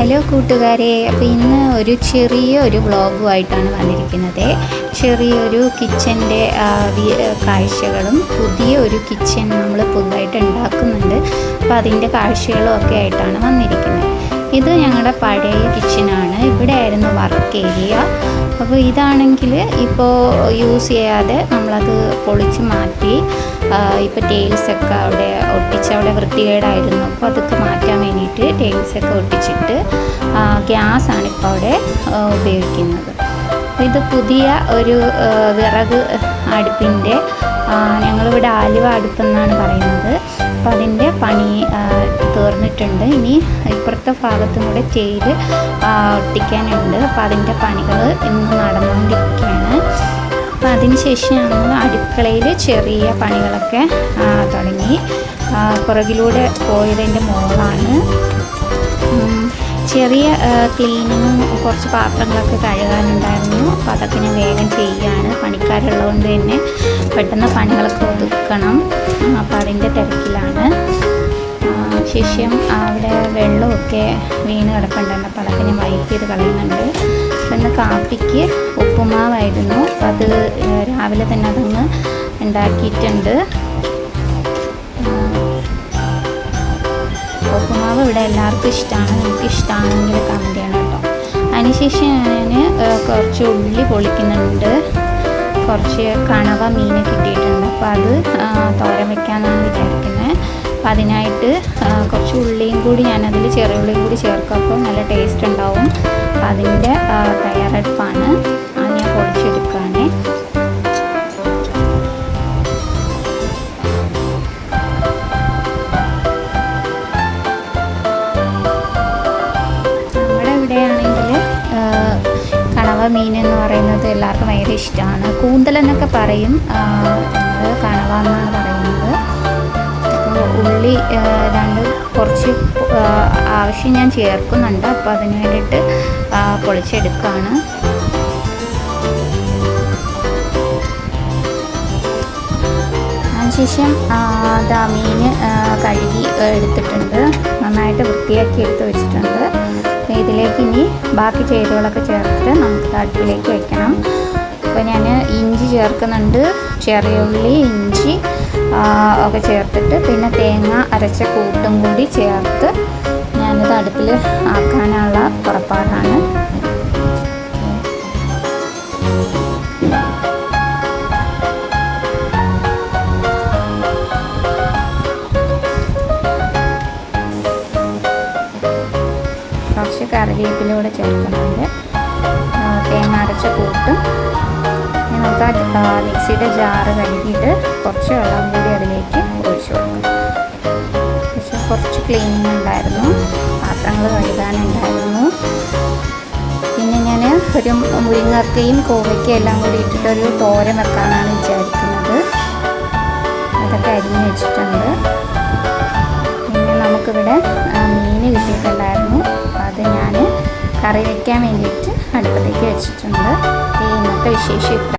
Hello കൂട്ടുകാരെ, അപ്പോൾ ഇന്ന് ഒരു ചെറിയൊരു വ്ളോഗുമായിട്ടാണ് വന്നിരിക്കുന്നത്. ചെറിയൊരു കിച്ചൻ്റെ കാഴ്ചകളും പുതിയ ഒരു കിച്ചൺ നമ്മൾ പുതുതായിട്ട് ഉണ്ടാക്കുന്നുണ്ട്. അപ്പോൾ അതിൻ്റെ കാഴ്ചകളും ഒക്കെ ആയിട്ടാണ് വന്നിരിക്കുന്നത്. ഇത് ഞങ്ങളുടെ പഴയ കിച്ചനാണ്. ഇവിടെ ആയിരുന്നു വർക്ക് ഏരിയ. അപ്പോൾ ഇതാണെങ്കിൽ ഇപ്പോൾ യൂസ് ചെയ്യാതെ നമ്മളത് പൊളിച്ച് മാറ്റി. ഇപ്പോൾ ടൈൽസൊക്കെ അവിടെ അവിടെ വൃത്തികേടായിരുന്നു. അപ്പോൾ അതൊക്കെ മാറ്റാൻ വേണ്ടിയിട്ട് ടൈൽസൊക്കെ ഒട്ടിച്ചിട്ട് ഗ്യാസാണ് ഇപ്പോൾ അവിടെ ഉപയോഗിക്കുന്നത്. ഇത് പുതിയ ഒരു വിറക് അടുപ്പിൻ്റെ, ഞങ്ങളിവിടെ ആലുവ അടുപ്പെന്നാണ് പറയുന്നത്. അപ്പോൾ അതിൻ്റെ പണി തീർന്നിട്ടുണ്ട്. ഇനി ഇപ്പുറത്തെ ഭാഗത്തും കൂടെ ടൈൽ ഒട്ടിക്കാനുണ്ട്. അപ്പോൾ അതിൻ്റെ പണികൾ ഇന്ന് നടന്നുകൊണ്ടിരിക്കുകയാണ്. അപ്പോൾ അതിന് ശേഷം ഞങ്ങൾ അടുക്കളയിൽ ചെറിയ പണികളൊക്കെ തുടങ്ങി. പുറകിലൂടെ പോയതിൻ്റെ മുകളാണ്. ചെറിയ ക്ലീനിങ്ങും കുറച്ച് പാത്രങ്ങളൊക്കെ കഴുകാനുണ്ടായിരുന്നു. അപ്പോൾ അതൊക്കെ ഞാൻ വേഗം ചെയ്യുകയാണ്. പണിക്കാരുള്ളതുകൊണ്ട് തന്നെ പെട്ടെന്ന് പണികളൊക്കെ ഒതുക്കണം. അപ്പോൾ അതിൻ്റെ തിരക്കിലാണ്. ശേഷം അവിടെ വെള്ളമൊക്കെ വീണ് കിടപ്പുണ്ടായിരുന്നു. അപ്പോൾ അതൊക്കെ ഞാൻ വൈപ്പ് ചെയ്ത് കളയുന്നുണ്ട്. പിന്നെ കാപ്പിക്ക് ഉപ്പുമാവായിരുന്നു. അത് രാവിലെ തന്നെ അതങ്ങ് ഉണ്ടാക്കിയിട്ടുണ്ട്. ഉപ്പുമാവ് ഇവിടെ എല്ലാവർക്കും ഇഷ്ടമാണ്. എനിക്ക് ഇഷ്ടമാണെങ്കിൽ കമൻറ്റ് ചെയ്യണം കേട്ടോ. അതിനുശേഷം ഞാൻ കുറച്ച് ഉള്ളി പൊളിക്കുന്നുണ്ട്. കുറച്ച് കണവ മീൻ കിട്ടിയിട്ടുണ്ട്. അപ്പോൾ അത് തോരൻ വയ്ക്കാമെന്നാണ് വിചാരിക്കുന്നത്. അപ്പോൾ അതിനായിട്ട് കുറച്ച് ഉള്ളിയും കൂടി ഞാനതിൽ ചെറിയ ഉള്ളിയും കൂടി ചേർക്കും. അപ്പോൾ നല്ല ടേസ്റ്റ് ഉണ്ടാവും. അപ്പോൾ അതിൻ്റെ തയ്യാറെടുപ്പാണ്. അത് ഞാൻ പൊളിച്ചെടുക്കുകയാണ്. മീൻ എന്ന് പറയുന്നത് എല്ലാവർക്കും ഭയങ്കര ഇഷ്ടമാണ്. കൂന്തലെന്നൊക്കെ പറയും, നമ്മൾ കണവ എന്നാണ് പറയുന്നത്. അപ്പോൾ ഉള്ളി കുറച്ച് ആവശ്യം ഞാൻ ചേർക്കുന്നുണ്ട്. അപ്പോൾ അതിന് വേണ്ടിയിട്ട് പൊളിച്ചെടുക്കുകയാണ്. അതിനുശേഷം മീൻ കഴുകി എടുത്തിട്ടുണ്ട്. നന്നായിട്ട് വൃത്തിയാക്കി എടുത്ത് വെച്ചിട്ടുണ്ട്. ഇതിലേക്ക് ഇനി ബാക്കി ചേരുവകളൊക്കെ ചേർത്തിട്ട് നമുക്ക് അടുപ്പിലേക്ക് വയ്ക്കണം. അപ്പോൾ ഞാൻ ഇഞ്ചി ചേർക്കുന്നുണ്ട്. ചെറിയ ഉള്ളി, ഇഞ്ചി ഒക്കെ ചേർത്തിട്ട് പിന്നെ തേങ്ങ അരച്ച കൂട്ടും കൂടി ചേർത്ത് ഞാനിത് അടുപ്പിൽ ആക്കാനുള്ള പുറപ്പാടാണ്. കുറച്ച് കറിവേപ്പിലൂടെ ചേർക്കുന്നുണ്ട്. തേങ്ങ അരച്ച കൂട്ടും. നമുക്ക് മിക്സിയുടെ ജാറ് കഴുകിയിട്ട് കുറച്ച് വെള്ളം കൂടി അതിലേക്ക് ഒഴിച്ചു കൊടുക്കും. പക്ഷേ കുറച്ച് ക്ലീനിങ് ഉണ്ടായിരുന്നു, പാത്രങ്ങൾ കഴുകാനുണ്ടായിരുന്നു. പിന്നെ ഞാൻ ഒരു മുരിങ്ങക്കയും കോവയ്ക്കയും എല്ലാം കൂടി ഇട്ടിട്ടൊരു തോരൻ വെക്കാനാണ് വിചാരിക്കുന്നത്. അതൊക്കെ അരിഞ്ഞ് വെച്ചിട്ടുണ്ട്. പിന്നെ നമുക്കിവിടെ മീൻ കിട്ടിയിട്ടുണ്ടായിരുന്നു. അത് ഞാൻ കറി വയ്ക്കാൻ വേണ്ടിയിട്ട് അടുപ്പത്തേക്ക് വെച്ചിട്ടുണ്ട്. ഇന്നത്തെ വിശേഷം